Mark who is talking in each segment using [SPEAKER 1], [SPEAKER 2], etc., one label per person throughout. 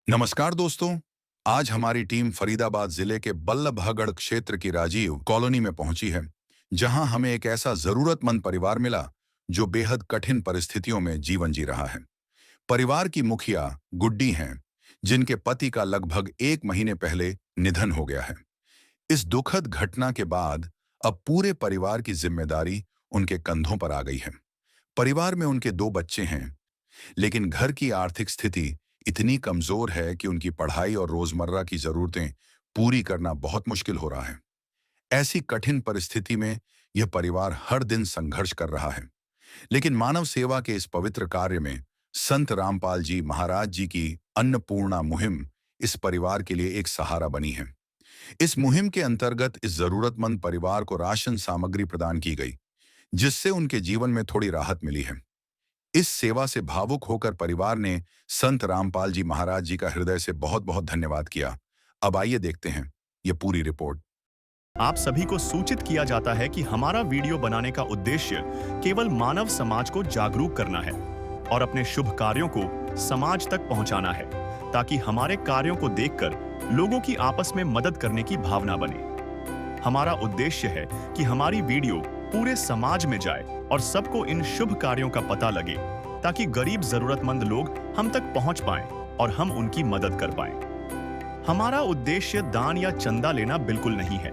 [SPEAKER 1] नमस्कार दोस्तों। आज हमारी टीम फरीदाबाद जिले के बल्लभगढ़ क्षेत्र की राजीव कॉलोनी में पहुंची है, जहां हमें एक ऐसा जरूरतमंद परिवार मिला जो बेहद कठिन परिस्थितियों में जीवन जी रहा है। परिवार की मुखिया गुड्डी हैं, जिनके पति का लगभग 1 महीने पहले निधन हो गया है। इस दुखद घटना के बाद अब पूरे परिवार की जिम्मेदारी उनके कंधों पर आ गई है। परिवार में उनके 2 बच्चे हैं, लेकिन घर की आर्थिक स्थिति इतनी कमजोर है कि उनकी पढ़ाई और रोजमर्रा की जरूरतें पूरी करना बहुत मुश्किल हो रहा है। ऐसी कठिन परिस्थिति में यह परिवार हर दिन संघर्ष कर रहा है, लेकिन मानव सेवा के इस पवित्र कार्य में संत रामपाल जी महाराज जी की अन्नपूर्णा मुहिम इस परिवार के लिए एक सहारा बनी है। इस मुहिम के अंतर्गत इस जरूरतमंद परिवार को राशन सामग्री प्रदान की गई, जिससे उनके जीवन में थोड़ी राहत मिली है। इस सेवा से भावुक होकर परिवार ने संत रामपाल जी महाराज जी का हृदय से बहुत बहुत धन्यवाद किया। अब आइए देखते हैं ये पूरी रिपोर्ट।
[SPEAKER 2] आप सभी को सूचित किया जाता है कि हमारा वीडियो बनाने का उद्देश्य केवल मानव समाज को जागरूक करना है और अपने शुभ कार्यों को समाज तक पहुंचाना है, ताकि हमारे कार्यों को देखकर लोगों की आपस में मदद करने की भावना बने। हमारा उद्देश्य है कि हमारी वीडियो पूरे समाज में जाए और सबको इन शुभ कार्यों का पता लगे, ताकि गरीब जरूरतमंद लोग हम तक पहुंच पाएं और हम उनकी मदद कर पाएं। हमारा उद्देश्य दान या चंदा लेना बिल्कुल नहीं है।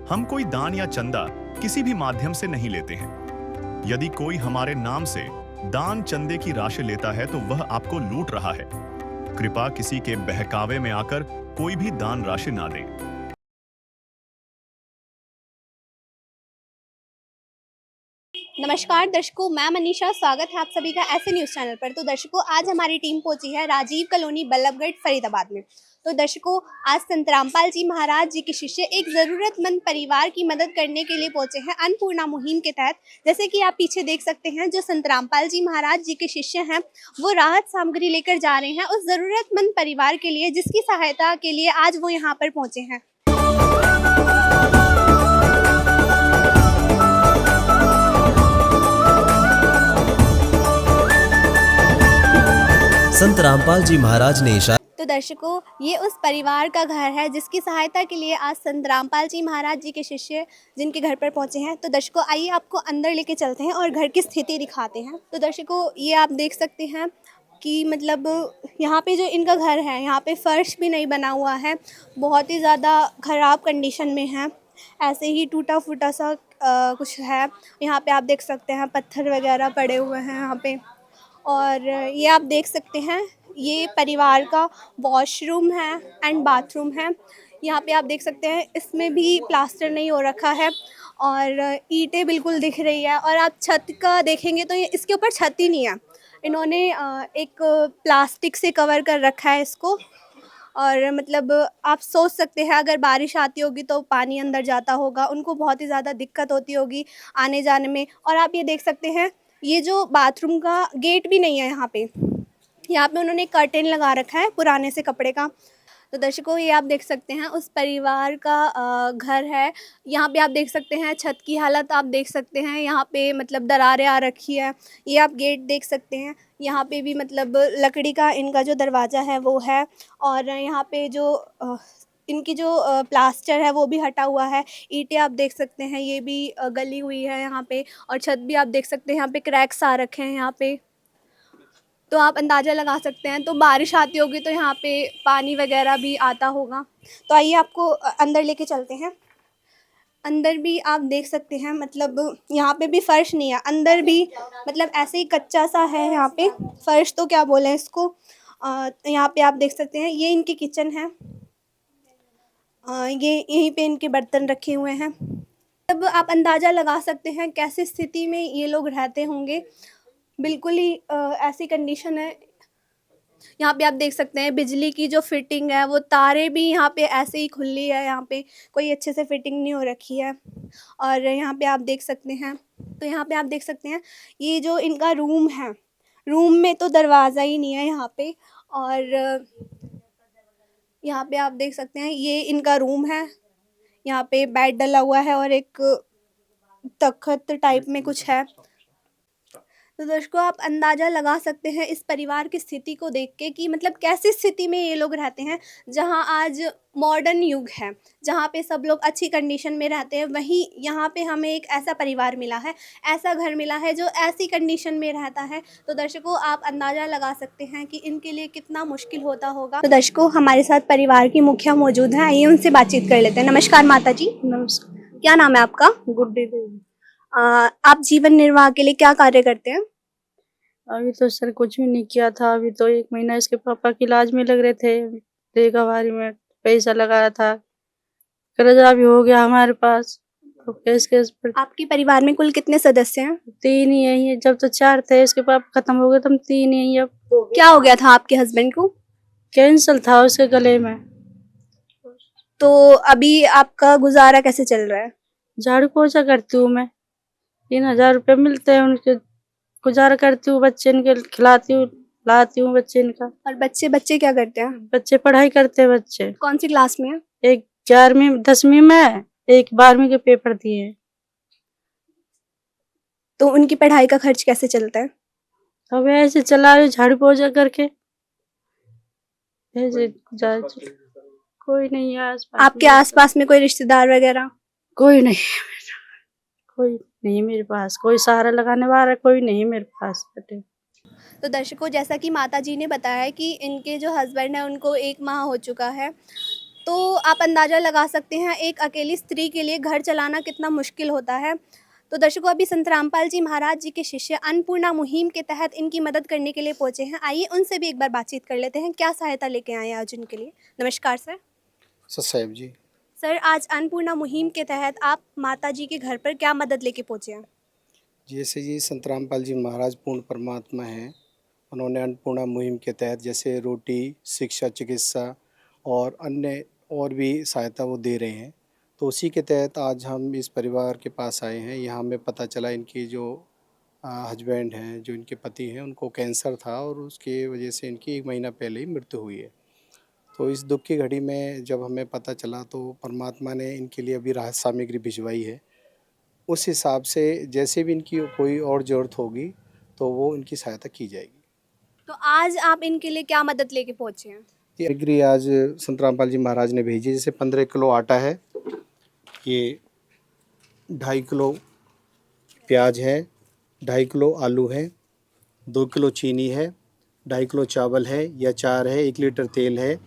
[SPEAKER 2] हम कोई दान या चंदा किसी भी माध्यम से नहीं लेते हैं। यदि कोई हमारे नाम से दान चंदे की राशि लेता है तो वह आपको लूट रहा है। कृपया किसी के बहकावे में आकर कोई भी दान राशि ना दें।
[SPEAKER 3] नमस्कार दर्शकों, मैं मनीषा। स्वागत है आप सभी का ऐसे न्यूज़ चैनल पर। तो दर्शकों, आज हमारी टीम पहुंची है राजीव कॉलोनी बल्लभगढ़ फरीदाबाद में। तो दर्शकों, आज संत रामपाल जी महाराज जी के शिष्य एक ज़रूरतमंद परिवार की मदद करने के लिए पहुंचे हैं अन्नपूर्णा मुहिम के तहत। जैसे कि आप पीछे देख सकते हैं, जो संत रामपाल जी महाराज जी के शिष्य हैं वो राहत सामग्री लेकर जा रहे हैं उस ज़रूरतमंद परिवार के लिए, जिसकी सहायता के लिए आज वो यहाँ पर पहुँचे हैं।
[SPEAKER 4] संत रामपाल जी महाराज ने इशारा।
[SPEAKER 3] तो दर्शकों, ये उस परिवार का घर है जिसकी सहायता के लिए आज संत रामपाल जी महाराज जी के शिष्य जिनके घर पर पहुंचे हैं। तो दर्शकों, आइए आपको अंदर लेके चलते हैं और घर की स्थिति दिखाते हैं। तो दर्शकों, ये आप देख सकते हैं कि मतलब यहाँ पे जो इनका घर है, यहाँ पे फर्श भी नहीं बना हुआ है, बहुत ही ज़्यादा ख़राब कंडीशन में है। ऐसे ही टूटा फूटा सा कुछ है। यहाँ पे आप देख सकते हैं पत्थर वगैरह पड़े हुए हैं यहाँ पे। और ये आप देख सकते हैं, ये परिवार का वॉशरूम है एंड बाथरूम है। यहाँ पे आप देख सकते हैं, इसमें भी प्लास्टर नहीं हो रखा है और ईंटें बिल्कुल दिख रही है। और आप छत का देखेंगे तो ये इसके ऊपर छत ही नहीं है। इन्होंने एक प्लास्टिक से कवर कर रखा है इसको। और मतलब आप सोच सकते हैं, अगर बारिश आती होगी तो पानी अंदर जाता होगा, उनको बहुत ही ज़्यादा दिक्कत होती होगी आने जाने में। और आप ये देख सकते हैं, ये जो बाथरूम का गेट भी नहीं है यहाँ पे। यहाँ पे उन्होंने कर्टेन लगा रखा है पुराने से कपड़े का। तो दर्शकों, ये आप देख सकते हैं उस परिवार का घर है। यहाँ पे आप देख सकते हैं छत की हालत आप देख सकते हैं। यहाँ पे मतलब दरारें आ रखी है। ये आप गेट देख सकते हैं। यहाँ पे भी मतलब लकड़ी का इनका जो दरवाज़ा है वो है। और यहाँ पे जो इनकी जो प्लास्टर है वो भी हटा हुआ है। ईंटें आप देख सकते हैं, ये भी गली हुई है यहाँ पे। और छत भी आप देख सकते हैं, यहाँ पे क्रैक्स आ रखे हैं यहाँ पे। तो आप अंदाज़ा लगा सकते हैं, तो बारिश आती होगी तो यहाँ पे पानी वगैरह भी आता होगा। तो आइए आपको अंदर लेके चलते हैं। अंदर भी आप देख सकते हैं, मतलब यहाँ पे भी फ़र्श नहीं है। अंदर भी मतलब ऐसे ही कच्चा सा है यहाँ पे। फ़र्श तो क्या बोलें इसको। यहाँ पे आप देख सकते हैं, ये इनकी किचन है। ये यहीं पे इनके बर्तन रखे हुए हैं। तब आप अंदाज़ा लगा सकते हैं कैसी स्थिति में ये लोग रहते होंगे। बिल्कुल ही ऐसी कंडीशन है। यहाँ पे आप देख सकते हैं बिजली की जो फिटिंग है, वो तारें भी यहाँ पे ऐसे ही खुली है। यहाँ पे कोई अच्छे से फिटिंग नहीं हो रखी है। और यहाँ पे आप देख सकते हैं, तो यहाँ पे आप देख सकते हैं, ये जो इनका रूम है, रूम में तो दरवाज़ा ही नहीं है यहाँ पे। और यहाँ पे आप देख सकते हैं, ये इनका रूम है। यहाँ पे बेड डला हुआ है और एक तख़्त टाइप में कुछ है। तो दर्शकों आप अंदाज़ा लगा सकते हैं इस परिवार की स्थिति को देख के कि मतलब कैसी स्थिति में ये लोग रहते हैं, जहाँ आज मॉडर्न युग है, जहाँ पे सब लोग अच्छी कंडीशन में रहते हैं, वहीं यहाँ पे हमें एक ऐसा परिवार मिला है, ऐसा घर मिला है जो ऐसी कंडीशन में रहता है। तो दर्शकों आप अंदाज़ा लगा सकते हैं कि इनके लिए कितना मुश्किल होता होगा। तो दर्शकों हमारे साथ परिवार की मुखिया मौजूद हैं, आइए उनसे बातचीत कर लेते हैं। नमस्कार माता जी।
[SPEAKER 5] नमस्कार।
[SPEAKER 3] क्या नाम है आपका?
[SPEAKER 5] गुड्डी देवी।
[SPEAKER 3] आप जीवन निर्वाह के लिए क्या कार्य करते हैं?
[SPEAKER 5] अभी तो सर कुछ भी नहीं किया था। अभी तो 1 महीना इसके पापा के इलाज में लग रहे थे। देगावारी में पैसा लगाया था, कर्जा भी हो गया हमारे पास। तो केस पर
[SPEAKER 3] आपके परिवार में कुल कितने सदस्य हैं?
[SPEAKER 5] 3 ही यही है। जब तो 4 थे, इसके पापा खत्म हो गए तो हम 3 ही हैं अब।
[SPEAKER 3] क्या हो गया था आपके हस्बैंड को?
[SPEAKER 5] कैंसर था उसके गले में।
[SPEAKER 3] तो अभी आपका गुजारा कैसे चल रहा है?
[SPEAKER 5] झाड़ू पोछा करती हूँ मैं, 3000 रुपये मिलते हैं उनके। गुजारा करती हूँ, बच्चे इनके खिलाती हूँ, लाती हूँ बच्चे इनका।
[SPEAKER 3] और बच्चे क्या करते हैं?
[SPEAKER 5] बच्चे पढ़ाई करते हैं बच्चे।
[SPEAKER 3] कौन सी क्लास में है?
[SPEAKER 5] एक 11वीं 10वीं में है, एक 12वीं के पेपर दिए हैं।
[SPEAKER 3] तो उनकी पढ़ाई का खर्च कैसे चलता है?
[SPEAKER 5] अब ऐसे चला रही झाड़ू पोछा करके, ऐसे गुजारा। कोई नहीं है आसपास।
[SPEAKER 3] आपके आसपास में कोई रिश्तेदार वगैरह?
[SPEAKER 5] कोई नहीं है मेरा, कोई नहीं मेरे पास, कोई सहारा लगाने वाला कोई नहीं मेरे पास बेटे।
[SPEAKER 3] तो दर्शकों जैसा कि माता जी ने बताया कि इनके जो हस्बैंड है उनको 1 माह हो चुका है, तो आप अंदाज़ा लगा सकते हैं एक अकेली स्त्री के लिए घर चलाना कितना मुश्किल होता है। तो दर्शकों अभी संत रामपाल जी महाराज जी के शिष्य अन्नपूर्णा मुहिम के तहत इनकी मदद करने के लिए पहुंचे हैं। आइए उनसे भी एक बार बातचीत कर लेते हैं, क्या सहायता लेके आए हैं आज उनके लिए। नमस्कार सर।
[SPEAKER 6] साहब जी।
[SPEAKER 3] सर आज अन्नपूर्णा मुहिम के तहत आप माता जी के घर पर क्या मदद लेके पहुंचे हैं?
[SPEAKER 6] जैसे जी संत रामपाल जी महाराज पूर्ण परमात्मा हैं, उन्होंने अन्नपूर्णा मुहिम के तहत जैसे रोटी, शिक्षा, चिकित्सा और अन्य और भी सहायता वो दे रहे हैं। तो उसी के तहत आज हम इस परिवार के पास आए हैं। यहाँ हमें पता चला इनकी जो हस्बैंड हैं, जो इनके पति हैं, उनको कैंसर था और उसके वजह से इनकी 1 महीना पहले ही मृत्यु हुई है। तो इस दुख की घड़ी में जब हमें पता चला तो परमात्मा ने इनके लिए अभी राहत सामग्री भिजवाई है। उस हिसाब से जैसे भी इनकी कोई और ज़रूरत होगी तो वो इनकी सहायता की जाएगी।
[SPEAKER 3] तो आज आप इनके लिए क्या मदद लेके पहुंचे हैं?
[SPEAKER 6] ये सामग्री आज संत रामपाल जी महाराज ने भेजी। जैसे 15 किलो आटा है, ये 2.5 किलो प्याज है, 2.5 किलो आलू है, 2 किलो चीनी है, 2.5 किलो चावल है या अचार है, 1 लीटर तेल है,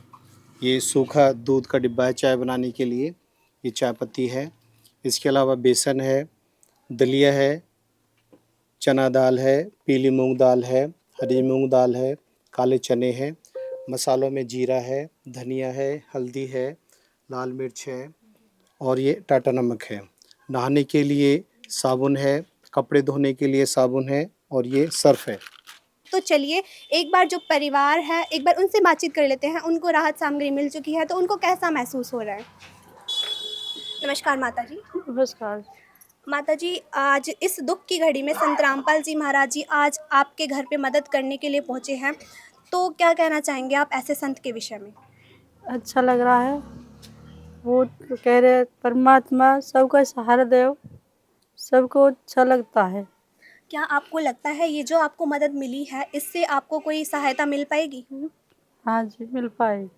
[SPEAKER 6] ये सूखा दूध का डिब्बा है चाय बनाने के लिए, ये चाय पत्ती है, इसके अलावा बेसन है, दलिया है, चना दाल है, पीली मूंग दाल है, हरी मूंग दाल है, काले चने हैं, मसालों में जीरा है, धनिया है, हल्दी है, लाल मिर्च है और ये टाटा नमक है। नहाने के लिए साबुन है, कपड़े धोने के लिए साबुन है और ये सर्फ है।
[SPEAKER 3] तो चलिए एक बार जो परिवार है एक बार उनसे बातचीत कर लेते हैं। उनको राहत सामग्री मिल चुकी है तो उनको कैसा महसूस हो रहा है? नमस्कार माता जी।
[SPEAKER 5] नमस्कार।
[SPEAKER 3] माता जी आज इस दुख की घड़ी में संत रामपाल जी महाराज जी आज आपके घर पे मदद करने के लिए पहुँचे हैं, तो क्या कहना चाहेंगे आप ऐसे संत के विषय में?
[SPEAKER 5] अच्छा लग रहा है। वो तो कह रहे परमात्मा सबका सहारा दे, सबको अच्छा लगता है।
[SPEAKER 3] क्या आपको लगता है ये जो आपको मदद मिली है इससे आपको कोई सहायता मिल पाएगी?
[SPEAKER 5] हाँ जी, मिल पाएगी।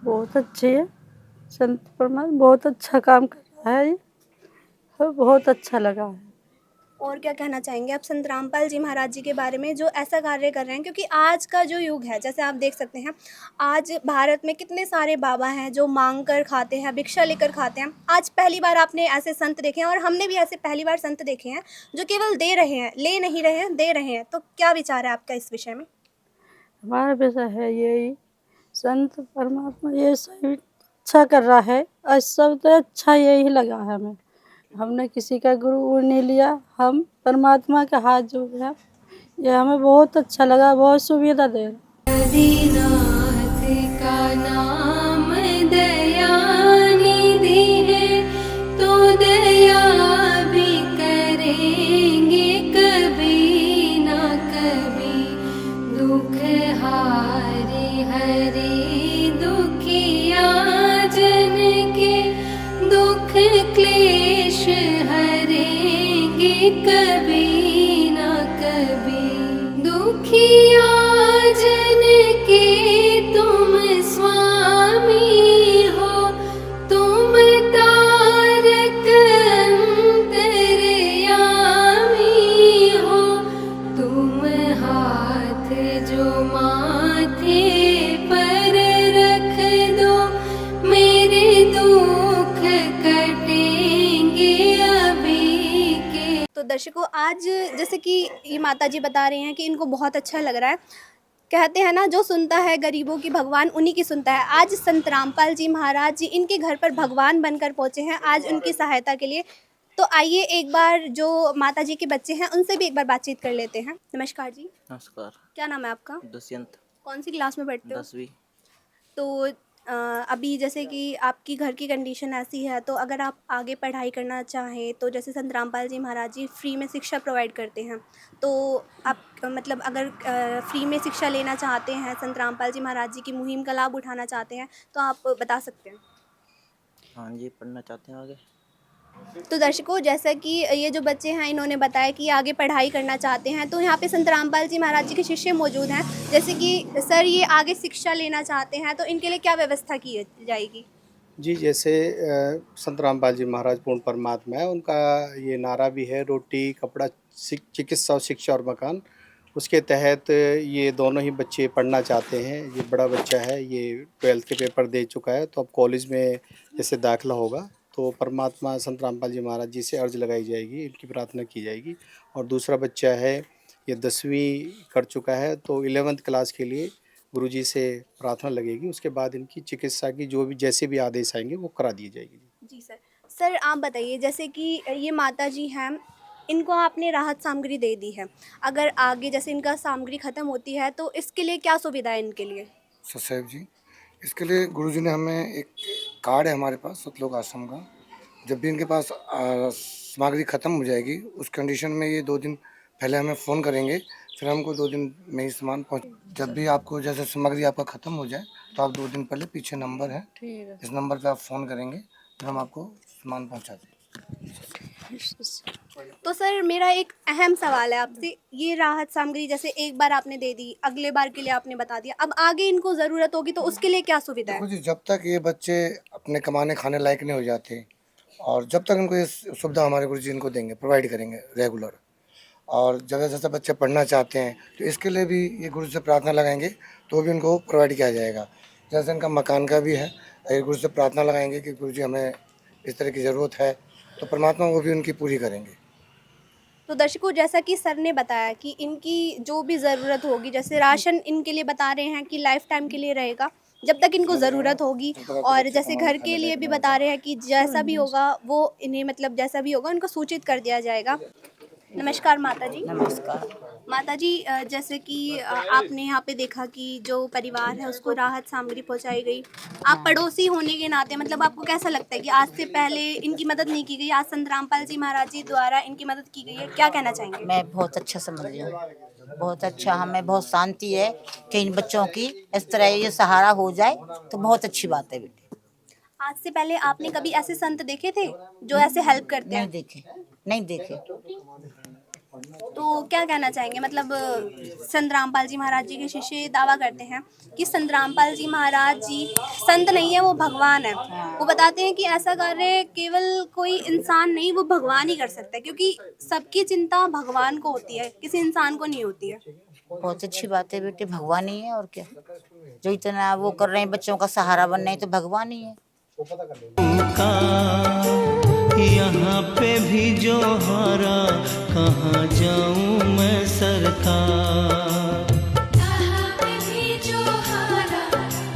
[SPEAKER 5] बहुत अच्छी है, संत परमात्मा बहुत अच्छा काम कर रहा है, ये बहुत अच्छा लगा है।
[SPEAKER 3] और क्या कहना चाहेंगे आप संत रामपाल जी महाराज जी के बारे में जो ऐसा कार्य कर रहे हैं? क्योंकि आज का जो युग है, जैसे आप देख सकते हैं आज भारत में कितने सारे बाबा हैं जो मांग कर खाते हैं, भिक्षा लेकर खाते हैं। आज पहली बार आपने ऐसे संत देखे हैं और हमने भी ऐसे पहली बार संत देखे हैं जो केवल दे रहे हैं, ले नहीं रहे हैं, दे रहे हैं। तो क्या विचार है आपका इस विषय में?
[SPEAKER 5] हमारा विषय है यही, संत परमात्मा ये सही अच्छा कर रहा है, आज सब तो अच्छा यही लगा है हमें। हमने किसी का गुरु नहीं लिया, हम परमात्मा के हाथ जोड़े हैं, ये हमें बहुत अच्छा लगा, बहुत सुविधा दे रहा।
[SPEAKER 7] आदिनाथ का नाम दयानिधि है, तो दया भी करेंगे कभी ना कभी। दुख हारे हरे दुखिया जन के, दुख क्लेश हरेंगे कभी दुखिया जन के तुम स्वामी हो, तुम तारक अंतर्यामी हो, तुम हाथ जो माथे पर रख दो, मेरे दुख कटेंगे अभी के।
[SPEAKER 3] तो दर्शकों, आज जैसे कि ये माता जी बता रही हैं कि इनको बहुत अच्छा लग रहा है। कहते हैं ना, जो सुनता है गरीबों की भगवान उन्हीं की सुनता है। आज संत रामपाल जी महाराज जी इनके घर पर भगवान बनकर पहुँचे हैं आज उनकी सहायता के लिए। तो आइए एक बार जो माता जी के बच्चे हैं उनसे भी एक बार बातचीत कर लेते हैं। नमस्कार जी।
[SPEAKER 8] नमस्कार।
[SPEAKER 3] क्या नाम है आपका?
[SPEAKER 8] दुष्यंत।
[SPEAKER 3] कौन सी क्लास में पढ़ते हो?
[SPEAKER 8] 10वीं।
[SPEAKER 3] तो अभी जैसे कि आपकी घर की कंडीशन ऐसी है, तो अगर आप आगे पढ़ाई करना चाहें तो जैसे संत रामपाल जी महाराज जी फ्री में शिक्षा प्रोवाइड करते हैं, तो आप मतलब अगर फ्री में शिक्षा लेना चाहते हैं, संत रामपाल जी महाराज जी की मुहिम का लाभ उठाना चाहते हैं, तो आप बता सकते हैं।
[SPEAKER 8] हाँ जी, पढ़ना चाहते हैं आगे।
[SPEAKER 3] तो दर्शकों, जैसा कि ये जो बच्चे हैं इन्होंने बताया कि आगे पढ़ाई करना चाहते हैं, तो यहाँ पे संत रामपाल जी महाराज जी के शिष्य मौजूद हैं। जैसे कि सर, ये आगे शिक्षा लेना चाहते हैं तो इनके लिए क्या व्यवस्था की जाएगी?
[SPEAKER 6] जी, जैसे संत रामपाल जी महाराज पूर्ण परमात्मा है, उनका ये नारा भी है, रोटी कपड़ा चिकित्सा शिक्षा और मकान। उसके तहत ये दोनों ही बच्चे पढ़ना चाहते हैं। ये बड़ा बच्चा है, ये 12th के पेपर दे चुका है, तो अब कॉलेज में जैसे दाखिला होगा तो परमात्मा संत रामपाल जी महाराज जी से अर्ज लगाई जाएगी, इनकी प्रार्थना की जाएगी। और दूसरा बच्चा है, ये 10वीं कर चुका है, तो 11th क्लास के लिए गुरुजी से प्रार्थना लगेगी। उसके बाद इनकी चिकित्सा की जो भी जैसे भी आदेश आएंगे वो करा दी जाएगी।
[SPEAKER 3] जी सर। सर आप बताइए, जैसे कि ये माता जी हैं, इनको आपने राहत सामग्री दे दी है, अगर आगे जैसे इनका सामग्री ख़त्म होती है तो इसके लिए क्या सुविधा है इनके लिए?
[SPEAKER 9] सचदेव जी, इसके लिए गुरुजी ने हमें एक कार्ड है हमारे पास सतलोक आश्रम का। जब भी इनके पास सामग्री ख़त्म हो जाएगी, उस कंडीशन में ये 2 दिन पहले हमें फ़ोन करेंगे, फिर हमको 2 दिन में ही सामान पहुँच। जब भी आपको जैसे सामग्री आपका ख़त्म हो जाए तो आप 2 दिन पहले, पीछे नंबर है, इस नंबर पे आप फ़ोन करेंगे, फिर हम आपको सामान पहुँचा देंगे।
[SPEAKER 3] तो सर, मेरा एक अहम सवाल है आपसे, ये राहत सामग्री जैसे एक बार आपने दे दी, अगले बार के लिए आपने बता दिया, अब आगे इनको ज़रूरत होगी तो उसके लिए क्या सुविधा है?
[SPEAKER 9] देखो जी, जब तक ये बच्चे अपने कमाने खाने लायक नहीं हो जाते और जब तक इनको ये सुविधा हमारे गुरुजी इनको देंगे, प्रोवाइड करेंगे रेगुलर। और जगह जैसे बच्चे पढ़ना चाहते हैं तो इसके लिए भी ये गुरु से प्रार्थना लगाएंगे तो भी इनको प्रोवाइड किया जाएगा। जैसे इनका मकान का भी है, ये गुरु से प्रार्थना लगाएंगे कि गुरुजी हमें इस तरह की ज़रूरत है, तो परमात्मा वो भी उनकी पूरी करेंगे।
[SPEAKER 3] तो दर्शकों, जैसा कि सर ने बताया कि इनकी जो भी ज़रूरत होगी, जैसे राशन इनके लिए बता रहे हैं कि लाइफ टाइम के लिए रहेगा जब तक इनको ज़रूरत होगी, और जैसे घर के लिए भी बता रहे हैं कि जैसा भी होगा वो इन्हें मतलब जैसा भी होगा उनको सूचित कर दिया जाएगा। नमस्कार माता जी।
[SPEAKER 8] नमस्कार।
[SPEAKER 3] माता जी, जैसे कि आपने यहाँ पे देखा कि जो परिवार है उसको राहत सामग्री पहुँचाई गई, आप पड़ोसी होने के नाते मतलब आपको कैसा लगता है कि आज से पहले इनकी मदद नहीं की गई, आज संत रामपाल जी महाराज जी द्वारा इनकी मदद की गई है, क्या कहना चाहेंगे?
[SPEAKER 10] मैं बहुत अच्छा समझ रही हूँ, बहुत अच्छा। हमें बहुत शांति है कि इन बच्चों की इस तरह ये सहारा हो जाए तो बहुत अच्छी बात है बेटे।
[SPEAKER 3] आज से पहले आपने कभी ऐसे संत देखे थे जो ऐसे हेल्प करते हैं?
[SPEAKER 10] नहीं देखे।
[SPEAKER 3] तो क्या कहना चाहेंगे, मतलब संत रामपाल जी महाराज जी के शिष्य दावा करते हैं कि संत रामपाल जी महाराज जी संत नहीं है, वो भगवान है। वो बताते हैं कि ऐसा कार्य केवल कोई इंसान नहीं, वो भगवान ही कर सकता है, क्योंकि सबकी चिंता भगवान को होती है, किसी इंसान को नहीं होती है।
[SPEAKER 10] बहुत अच्छी बात है बेटे, भगवान ही है और क्या। जो इतना वो कर रहे हैं, बच्चों का सहारा बन रहे हैं, तो भगवान ही है।
[SPEAKER 11] यहाँ पे भी जो हारा, कहाँ जाऊँ मैं सरकार।
[SPEAKER 7] यहाँ पे भी जो हारा,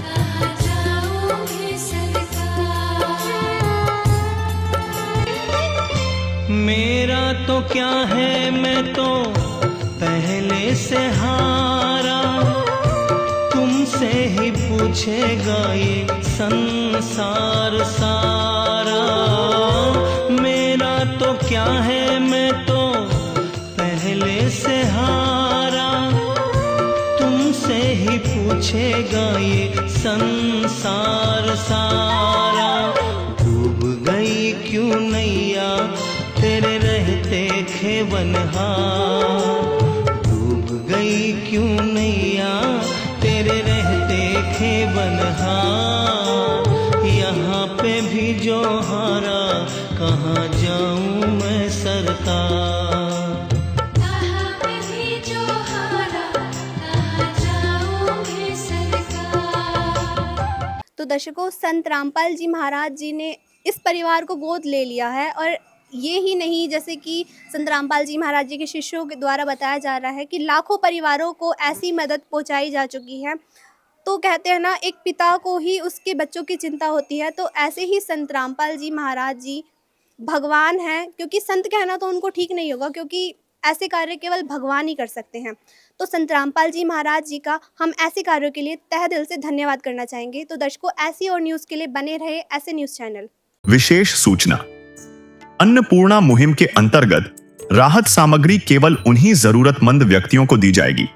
[SPEAKER 7] कहाँ जाऊँ मैं सरकार।
[SPEAKER 11] मेरा तो क्या है, मैं तो पहले से हारा, तुमसे ही पूछेगा ये संसार सारा। मेरा तो क्या है, मैं तो पहले से हारा, तुमसे ही पूछेगा ये संसार सारा। डूब गई क्यों नैया तेरे रहते खेवनहार, डूब गई गई क्यों नैया तेरे रहते खेवनहार। यहाँ पे भी जो हारा कहाँ जाऊँ मैं सरकार।
[SPEAKER 7] यहाँ पे भी जो हारा कहाँ जाऊँ मैं सरकार।
[SPEAKER 3] तो दर्शकों, संत रामपाल जी महाराज जी ने इस परिवार को गोद ले लिया है। और ये ही नहीं, जैसे कि संत रामपाल जी महाराज जी के शिष्यों के द्वारा बताया जा रहा है कि लाखों परिवारों को ऐसी मदद पहुंचाई जा चुकी है। तो कहते हैं ना, एक पिता को ही उसके बच्चों की चिंता होती है। तो ऐसे ही संत रामपाल जी महाराज जी भगवान हैं, क्योंकि संत कहना तो उनको ठीक नहीं होगा, क्योंकि ऐसे कार्य केवल भगवान ही कर सकते हैं। तो संत रामपाल जी महाराज जी का हम ऐसे कार्यों के लिए तहे दिल से धन्यवाद करना चाहेंगे। तो दर्शकों, ऐसी और न्यूज़ के लिए बने रहे ऐसे न्यूज़ चैनल।
[SPEAKER 2] विशेष सूचना। अन्नपूर्णा मुहिम के अंतर्गत राहत सामग्री केवल उन्हीं जरूरतमंद व्यक्तियों को दी जाएगी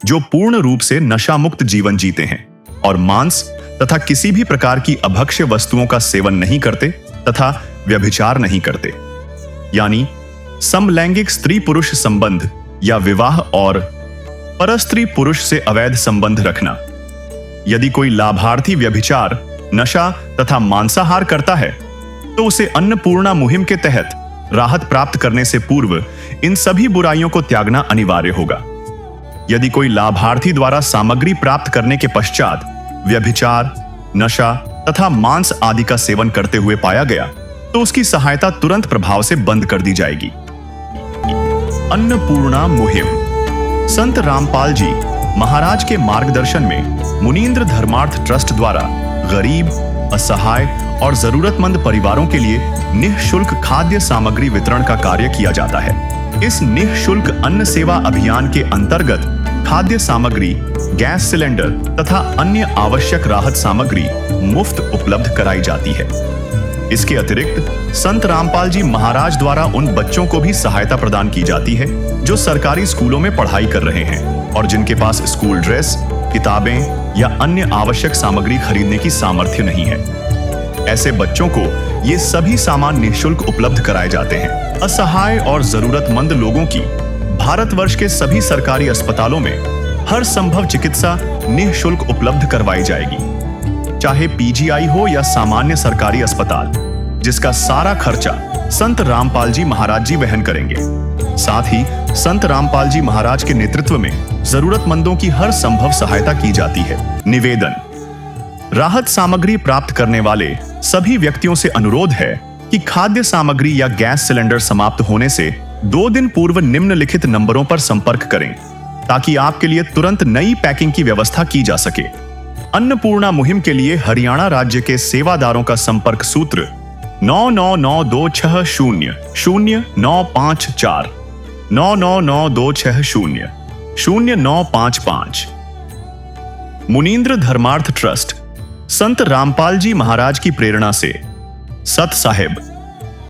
[SPEAKER 2] जो पूर्ण रूप से नशा मुक्त जीवन जीते हैं और मांस तथा किसी भी प्रकार की अभक्ष्य वस्तुओं का सेवन नहीं करते तथा व्यभिचार नहीं करते, यानी समलैंगिक स्त्री पुरुष संबंध या विवाह और परस्त्री पुरुष से अवैध संबंध रखना। यदि कोई लाभार्थी व्यभिचार, नशा तथा मांसाहार करता है तो उसे अन्नपूर्णा मुहिम के तहत राहत प्राप्त करने से पूर्व इन सभी बुराइयों को त्यागना अनिवार्य होगा। यदि कोई लाभार्थी द्वारा सामग्री प्राप्त करने के पश्चात व्यभिचार, नशा तथा मांस आदि का सेवन करते हुए पाया गया तो उसकी सहायता तुरंत प्रभाव से बंद कर दी जाएगी। अन्नपूर्णा मुहिम। संत रामपाल जी महाराज के मार्गदर्शन में मुनींद्र धर्मार्थ ट्रस्ट द्वारा गरीब, असहाय और जरूरतमंद परिवारों के लिए निःशुल्क खाद्य सामग्री वितरण का कार्य किया जाता है। इस निःशुल्क अन्न सेवा अभियान के अंतर्गत खाद्य सामग्री, गैस सिलेंडर तथा अन्य आवश्यक राहत सामग्री मुफ्त उपलब्ध कराई जाती है। इसके अतिरिक्त संत रामपाल जी महाराज द्वारा उन बच्चों को भी सहायता प्रदान की जाती है जो सरकारी स्कूलों में पढ़ाई कर रहे हैं और जिनके पास स्कूल ड्रेस, किताबें या अन्य आवश्यक सामग्री खरीदने की सामर्थ्य नहीं है। ऐसे बच्चों को ये सभी सामान निःशुल्क उपलब्ध कराए जाते हैं। असहाय और जरूरतमंद लोगों की भारतवर्ष के सभी सरकारी अस्पतालों में हर संभव चिकित्सा निःशुल्क उपलब्ध करवाई जाएगी, चाहे पीजीआई हो या सामान्य सरकारी अस्पताल, जिसका सारा खर्चा संत रामपाल जी महाराज जी वहन करेंगे। साथ ही संत रामपाल जी महाराज के नेतृत्व में जरूरतमंदों की हर संभव सहायता की जाती है। निवेदन। राहत सामग्री प्राप्त करने वाले सभी व्यक्तियों से अनुरोध है कि खाद्य सामग्री या गैस सिलेंडर समाप्त होने से 2 दिन पूर्व निम्नलिखित नंबरों पर संपर्क करें ताकि आपके लिए तुरंत नई पैकिंग की व्यवस्था की जा सके। अन्नपूर्णा मुहिम के लिए हरियाणा राज्य के सेवादारों का संपर्क सूत्र 9992600954 9992600955। मुनींद्र धर्मार्थ ट्रस्ट संत रामपाल जी महाराज की प्रेरणा से सत साहिब